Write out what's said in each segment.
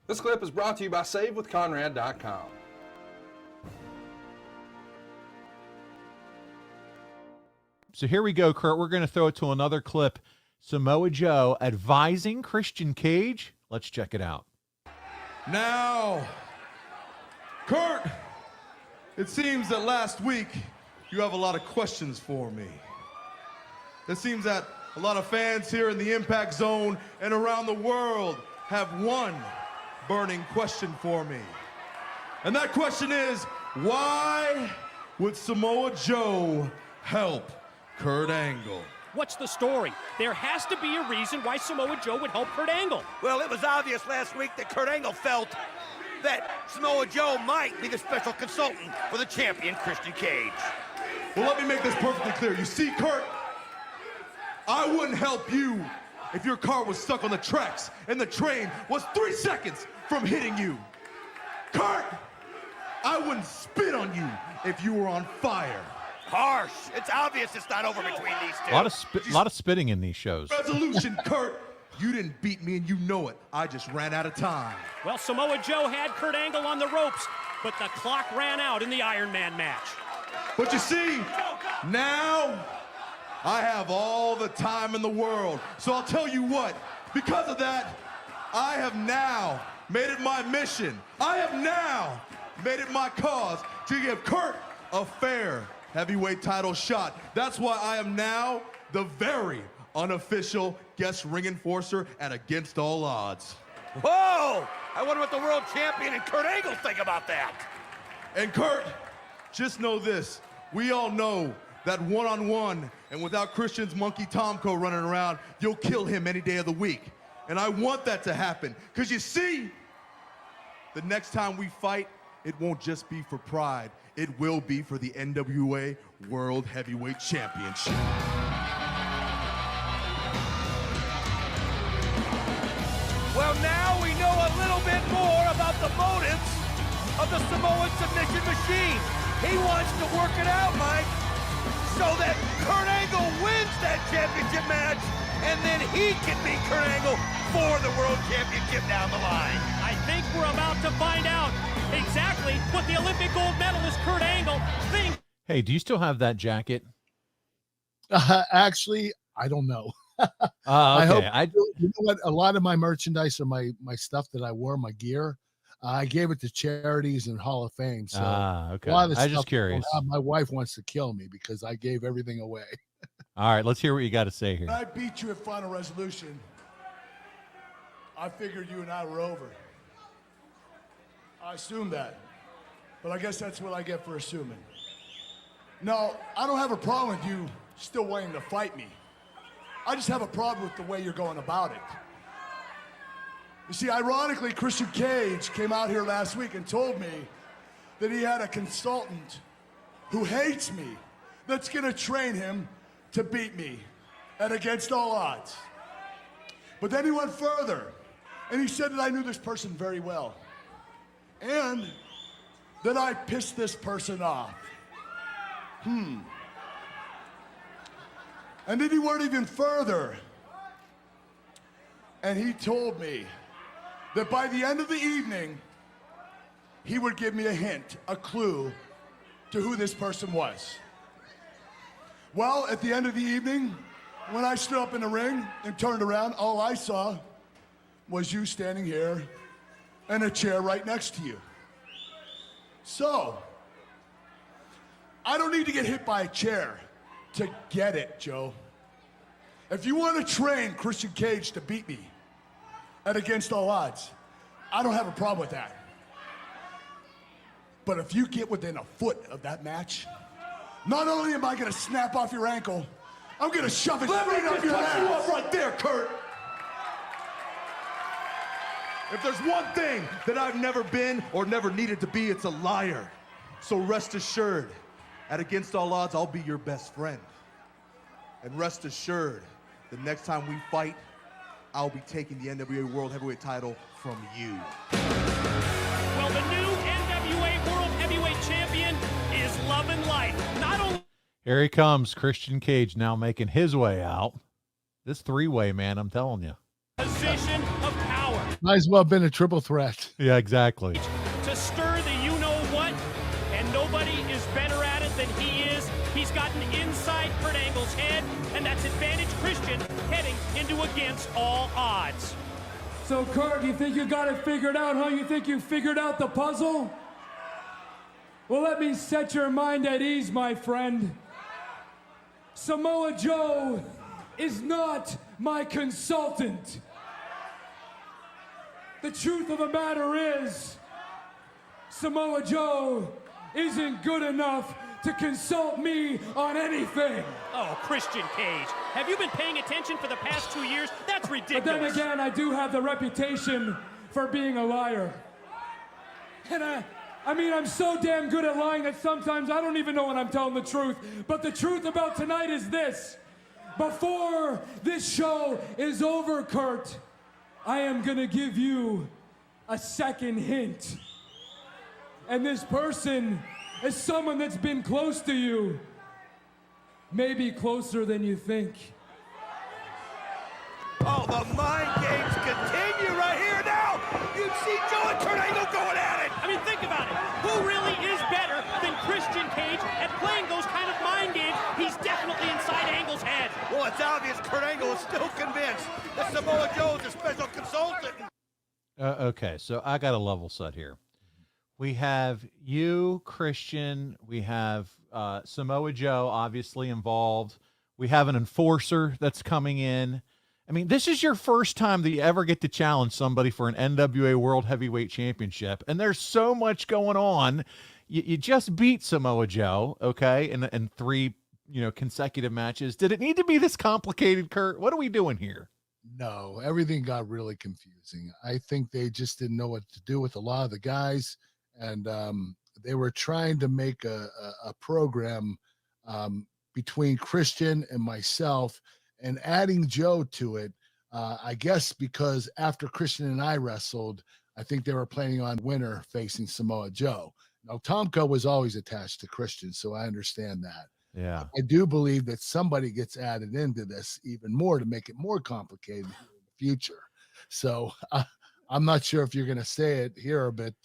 This clip is brought to you by SaveWithConrad.com. So here we go, Kurt. We're going to throw it to another clip. Samoa Joe advising Christian Cage. Let's check it out. Now, Kurt, it seems that last week you have a lot of questions for me. It seems that a lot of fans here in the Impact Zone and around the world have one burning question for me. And that question is, why would Samoa Joe help Kurt Angle? What's the story? There has to be a reason why Samoa Joe would help Kurt Angle. Well, it was obvious last week that Kurt Angle felt that Samoa Joe might be the special consultant for the champion, Christian Cage. Well, let me make this perfectly clear. You see, Kurt, I wouldn't help you if your car was stuck on the tracks and the train was 3 seconds from hitting you. Kurt, I wouldn't spit on you if you were on fire. Harsh. It's obvious it's not over between these two. A lot of spitting in these shows. Resolution, Kurt. You didn't beat me and you know it. I just ran out of time. Well, Samoa Joe had Kurt Angle on the ropes, but the clock ran out in the Iron Man match. But you see, now I have all the time in the world. So I'll tell you what, because of that, I have now made it my mission. I have now made it my cause to give Kurt a fair heavyweight title shot. That's why I am now the very unofficial guest ring enforcer at Against All Odds. Whoa! I wonder what the world champion and Kurt Angle think about that. And Kurt, just know this. We all know that one-on-one and without Christian's monkey Tomko running around, you'll kill him any day of the week. And I want that to happen. Because you see, the next time we fight, it won't just be for pride. It will be for the NWA World Heavyweight Championship. Well, now we know a little bit more about the motives of the Samoan submission machine. He wants to work it out, Mike, so that Kurt Angle wins that championship match, and then he can beat Kurt Angle for the World Championship down the line. I think we're about to find out exactly what the Olympic gold medalist Kurt Angle thinks. Hey, do you still have that jacket? Actually, I don't know. Okay. I hope you know what? A lot of my merchandise or my stuff that I wore, my gear, I gave it to charities and Hall of Fame. So Okay. a lot of the I was stuff just curious. my wife wants to kill me because I gave everything away. All right, let's hear what you got to say here. When I beat you at Final Resolution, I figured you and I were over. I assumed that, but I guess that's what I get for assuming. No, I don't have a problem with you still wanting to fight me. I just have a problem with the way you're going about it. You see, ironically, Christian Cage came out here last week and told me that he had a consultant who hates me that's gonna train him to beat me at Against All Odds. But then he went further and he said that I knew this person very well and that I pissed this person off. And then he went even further and he told me that by the end of the evening, he would give me a hint, a clue to who this person was. Well, at the end of the evening, when I stood up in the ring and turned around, all I saw was you standing here and a chair right next to you. So, I don't need to get hit by a chair to get it, Joe. If you want to train Christian Cage to beat me at Against All Odds, I don't have a problem with that. But if you get within a foot of that match, not only am I going to snap off your ankle, I'm going to shove it straight up your ass. You up right there, Kurt. If there's one thing that I've never been or never needed to be, it's a liar. So rest assured, at Against All Odds, I'll be your best friend. And rest assured, the next time we fight, I'll be taking the NWA World Heavyweight title from you. Well, the new NWA World Heavyweight Champion is loving life. Not only Here he comes, Christian Cage now making his way out. This three-way, man, I'm telling you. position of power. Might as well have been a triple threat. Yeah, exactly. To stir the you-know-what, and nobody is better at it than he is. He's gotten inside Kurt Angle's head, and that's advantage Christian heading into against all odds. So, Kurt, you think you got it figured out, huh? You think you figured out the puzzle? Well, let me set your mind at ease, my friend. Samoa Joe is not my consultant. The truth of the matter is, Samoa Joe isn't good enough to consult me on anything. Oh, Christian Cage, have you been paying attention for the past 2 years? That's ridiculous. But then again, I do have the reputation for being a liar. And I mean, I'm so damn good at lying that sometimes I don't even know when I'm telling the truth. But the truth about tonight is this. Before this show is over, Kurt, I am gonna give you a second hint. And this person is someone that's been close to you. Maybe closer than you think. Oh, the mind games continue right here now. You see Joe and Kurt Angle going at it. I mean, think about it. Who really is better than Christian Cage at playing those kind of mind games? He's definitely inside Angle's head. Well, it's obvious Kurt Angle is still convinced that Samoa Joe is a special consultant. Okay, so I got a level set here. We have you, Christian. We have Samoa Joe, obviously involved. We have an enforcer that's coming in. I mean, this is your first time that you ever get to challenge somebody for an NWA World Heavyweight Championship, and there's so much going on. You just beat Samoa Joe, okay, in 3 consecutive matches. Did it need to be this complicated, Kurt? What are we doing here? No, everything got really confusing. I think they just didn't know what to do with a lot of the guys, and they were trying to make a program between Christian and myself, and adding Joe to it. I guess because after Christian and I wrestled, I think they were planning on winner facing Samoa Joe. Now, Tomko was always attached to Christian, so I understand that. Yeah. I do believe that somebody gets added into this even more to make it more complicated in the future. So I'm not sure if you're going to say it here, but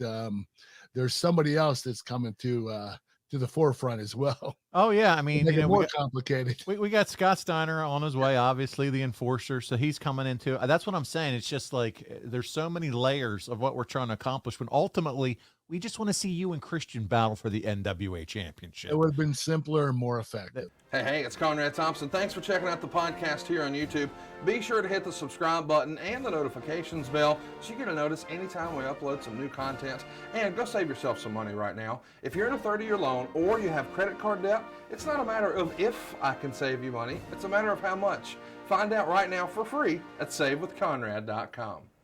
there's somebody else that's coming to the forefront as well. Oh yeah, I mean, make it more complicated. We got Scott Steiner on his way, obviously the enforcer, so he's coming into. That's what I'm saying. It's just like there's so many layers of what we're trying to accomplish. When ultimately we just want to see you and Christian battle for the NWA Championship. It would have been simpler and more effective. Hey, it's Conrad Thompson. Thanks for checking out the podcast here on YouTube. Be sure to hit the subscribe button and the notifications bell so you get a notice anytime we upload some new content. And go save yourself some money right now. If you're in a 30-year loan or you have credit card debt, it's not a matter of if I can save you money. It's a matter of how much. Find out right now for free at SaveWithConrad.com.